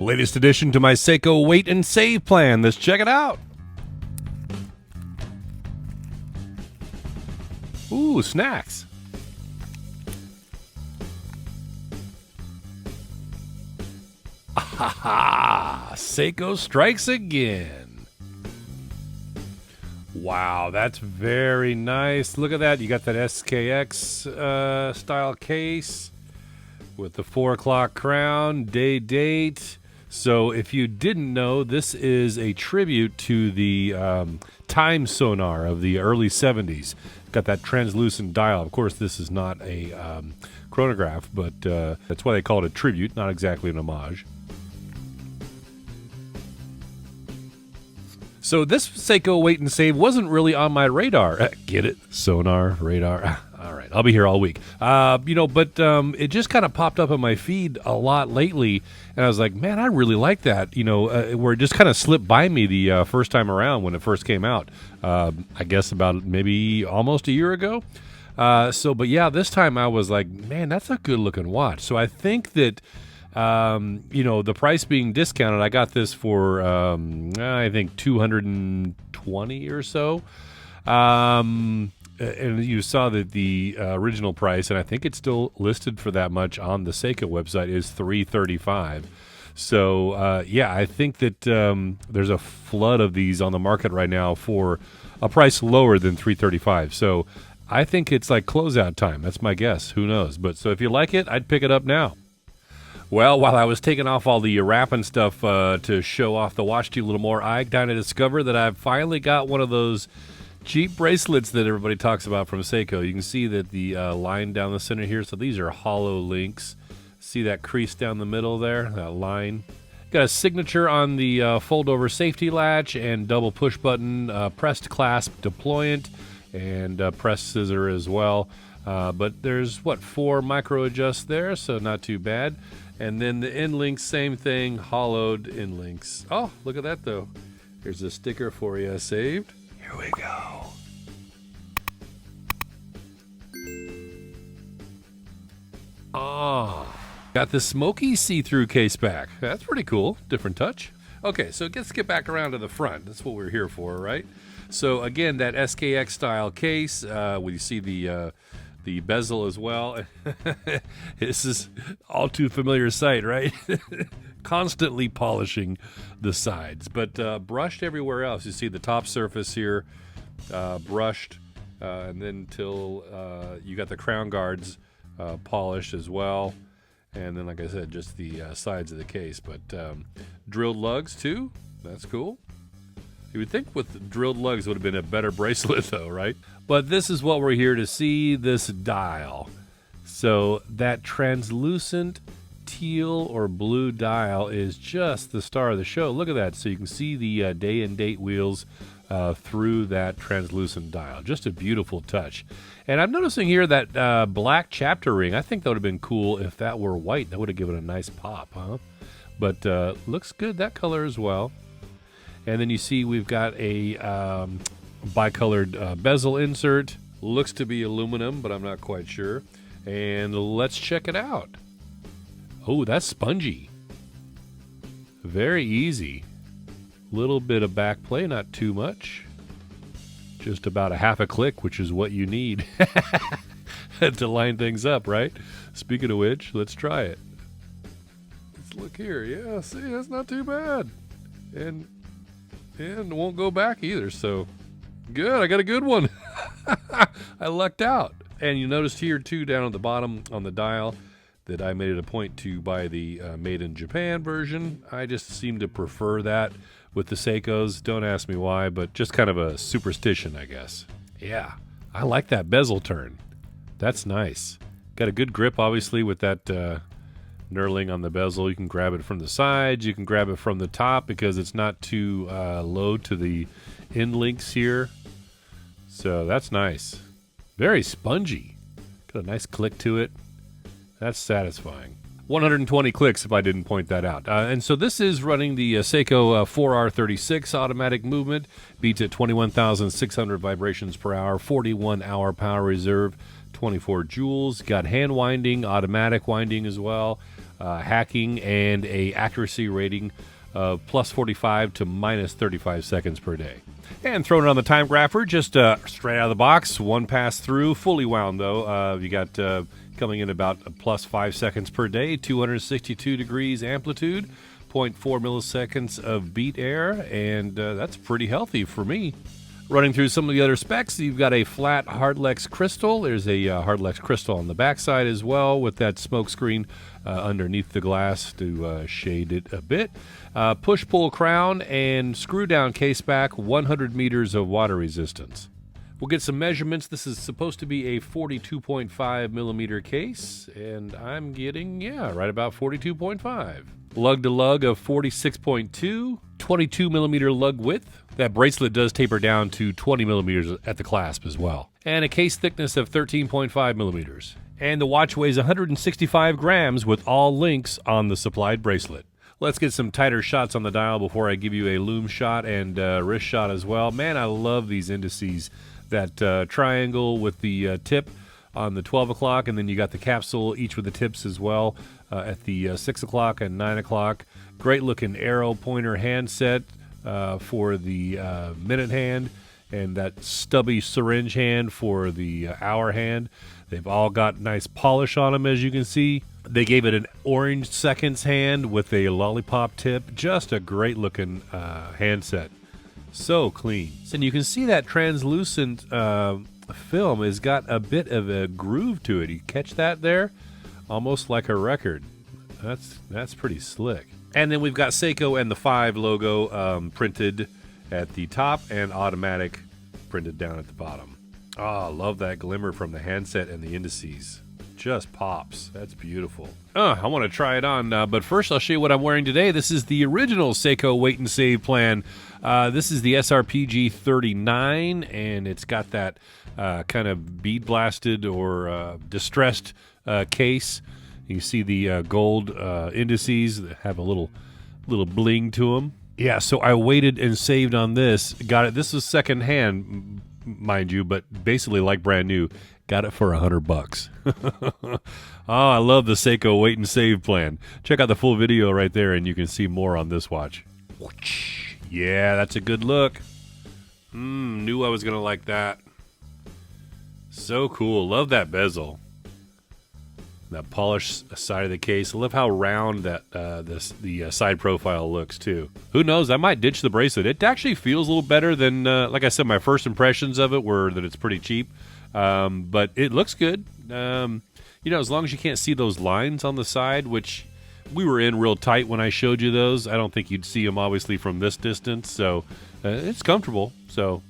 Latest addition to my Seiko Wait and Save plan. Let's check it out. Ooh, snacks. Ah, Seiko strikes again. Wow, that's very nice. Look at that. You got that SKX style case with the 4 o'clock crown, date. So if you didn't know, this is a tribute to the Time Sonar of the early 70s. Got that translucent dial. Of course, this is not a chronograph, but that's why they call it a tribute, not exactly an homage. So this Seiko Wait and Save wasn't really on my radar. Get it? Sonar, radar. All right, I'll be here all week. But it just kind of popped up on my feed a lot lately, and I was like, man, I really like that. Where it just kind of slipped by me the first time around when it first came out. I guess about maybe almost a year ago. But yeah, this time I was like, man, that's a good looking watch. So I think that. The price being discounted, I got this for, I think $220 or so. And you saw that the original price, and I think it's still listed for that much on the Seiko website, is $335. So, I think that there's a flood of these on the market right now for a price lower than $335. So I think it's like closeout time. That's my guess. Who knows? But so if you like it, I'd pick it up now. Well, while I was taking off all the wrapping stuff to show off the watch to you a little more, I kind of discovered that I've finally got one of those cheap bracelets that everybody talks about from Seiko. You can see that the line down the center here, so these are hollow links. See that crease down the middle there, that line? Got a signature on the fold-over safety latch and double push button, pressed clasp deployant, and pressed scissor as well. But there's, 4 micro adjusts there, so not too bad. And then the end links, same thing, hollowed end links. Oh, look at that, though. Here's a sticker for you saved. Here we go. Oh, got the smoky see-through case back. That's pretty cool. Different touch. Okay, so let's get back around to the front. That's what we're here for, right? So, again, that SKX style case, you see the bezel as well. This is all too familiar sight, right? Constantly polishing the sides, but brushed everywhere else. You see the top surface here, brushed, and then till you got the crown guards polished as well. And then, like I said, just the sides of the case, but drilled lugs too. That's cool. You would think with drilled lugs would have been a better bracelet though, right? But this is what we're here to see, this dial. So that translucent teal or blue dial is just the star of the show. Look at that. So you can see the day and date wheels through that translucent dial. Just a beautiful touch. And I'm noticing here that black chapter ring. I think that would have been cool if that were white. That would have given it a nice pop, huh? But looks good, that color as well. And then you see we've got a bicolored bezel insert. Looks to be aluminum, but I'm not quite sure. And let's check it out. Oh, that's spongy. Very easy. Little bit of back play, not too much. Just about a half a click, which is what you need to line things up, right? Speaking of which, let's try it. Let's look here. Yeah, see, that's not too bad. And won't go back either, so good. I got a good one. I lucked out. And you noticed here too, down at the bottom on the dial, that I made it a point to buy the made in Japan version. I just seem to prefer that with the Seikos. Don't ask me why, but just kind of a superstition, I guess. Yeah, I like that bezel turn. That's nice. Got a good grip, obviously, with that knurling on the bezel. You can grab it from the sides. You can grab it from the top because it's not too low to the end links here. So that's nice. Very spongy. Got a nice click to it. That's satisfying. 120 clicks if I didn't point that out. And so this is running the Seiko 4R36 automatic movement. Beats at 21,600 vibrations per hour, 41-hour power reserve, 24 joules. Got hand winding, automatic winding as well, hacking, and a accuracy rating of plus 45 to minus 35 seconds per day. And throwing it on the time grapher, just straight out of the box, one pass through, fully wound though. You got coming in about plus 5 seconds per day, 262 degrees amplitude, 0.4 milliseconds of beat air, and that's pretty healthy for me. Running through some of the other specs, you've got a flat Hardlex crystal. There's a Hardlex crystal on the backside as well with that smoke screen underneath the glass to shade it a bit. Push-pull crown and screw-down case back, 100 meters of water resistance. We'll get some measurements. This is supposed to be a 42.5 millimeter case, and I'm getting, right about 42.5. Lug to lug of 46.2, 22 millimeter lug width. That bracelet does taper down to 20 millimeters at the clasp as well. And a case thickness of 13.5 millimeters. And the watch weighs 165 grams with all links on the supplied bracelet. Let's get some tighter shots on the dial before I give you a lume shot and wrist shot as well. Man, I love these indices. That triangle with the tip on the 12 o'clock, and then you got the capsule, each with the tips as well, at the 6 o'clock and 9 o'clock. Great looking arrow pointer handset for the minute hand, and that stubby syringe hand for the hour hand. They've all got nice polish on them, as you can see. They gave it an orange seconds hand with a lollipop tip. Just a great looking handset. So clean. And you can see that translucent film has got a bit of a groove to it. You catch that there? Almost like a record. That's pretty slick. And then we've got Seiko and the 5 logo printed at the top and automatic printed down at the bottom. Oh, I love that glimmer from the handset and the indices. Just pops. That's beautiful. I want to try it on, but first I'll show you what I'm wearing today. This is the original Seiko Wait and Save plan. This is the SRPJ45, and it's got that kind of bead blasted or distressed case. You see the gold indices that have a little bling to them. Yeah, so I waited and saved on this. Got it. This is second hand, mind you, but basically like brand new. Got it for $100. Oh, I love the Seiko Wait and Save plan. Check out the full video right there, and you can see more on this watch. Yeah, that's a good look. Knew I was gonna like that. So cool. Love that bezel. That polished side of the case. I love how round that the side profile looks too. Who knows? I might ditch the bracelet. It actually feels a little better than, like I said, my first impressions of it were that it's pretty cheap. But it looks good. As long as you can't see those lines on the side, which we were in real tight when I showed you those. I don't think you'd see them obviously from this distance. So it's comfortable. So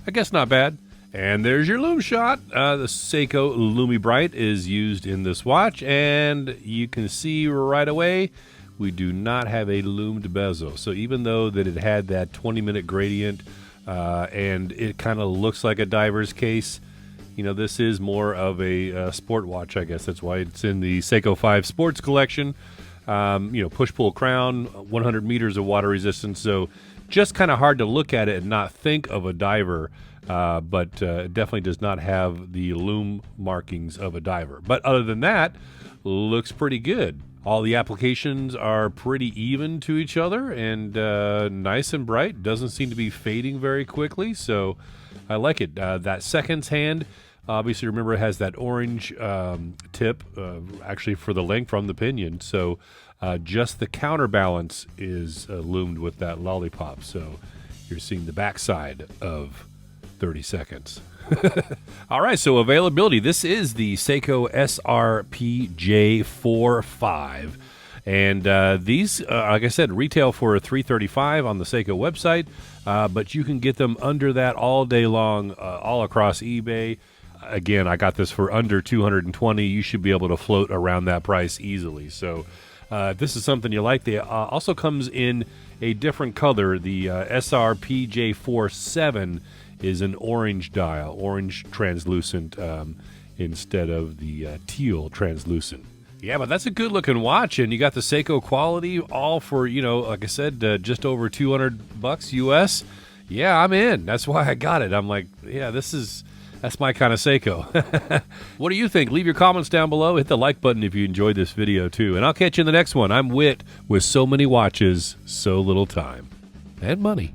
I guess not bad. And there's your lume shot. The Seiko Lumi Bright is used in this watch, and you can see right away we do not have a loomed bezel. So even though that it had that 20-minute gradient and it kind of looks like a diver's case, this is more of a sport watch, I guess. That's why it's in the Seiko 5 Sports Collection. Push-pull crown, 100 meters of water resistance. So just kind of hard to look at it and not think of a diver. But it definitely does not have the lume markings of a diver. But other than that, looks pretty good. All the applications are pretty even to each other and nice and bright. Doesn't seem to be fading very quickly, so I like it. That seconds hand, obviously, remember, it has that orange tip, actually for the length from the pinion. So just the counterbalance is loomed with that lollipop. So you're seeing the backside of 30 seconds. All right, so availability. This is the Seiko SRPJ45. And these, like I said, retail for $335 on the Seiko website, but you can get them under that all day long, all across eBay. Again, I got this for under $220. You should be able to float around that price easily. So if this is something you like, they also comes in a different color. The SRPJ47 is an orange dial, orange translucent instead of the teal translucent. Yeah, but that's a good looking watch, and you got the Seiko quality, all for, like I said, just over $200 US. Yeah, I'm in. That's why I got it. I'm like, yeah, this is That's my kind of Seiko. What do you think? Leave your comments down below. Hit the like button if you enjoyed this video too. And I'll catch you in the next one. I'm Whit with so many watches, so little time. And money.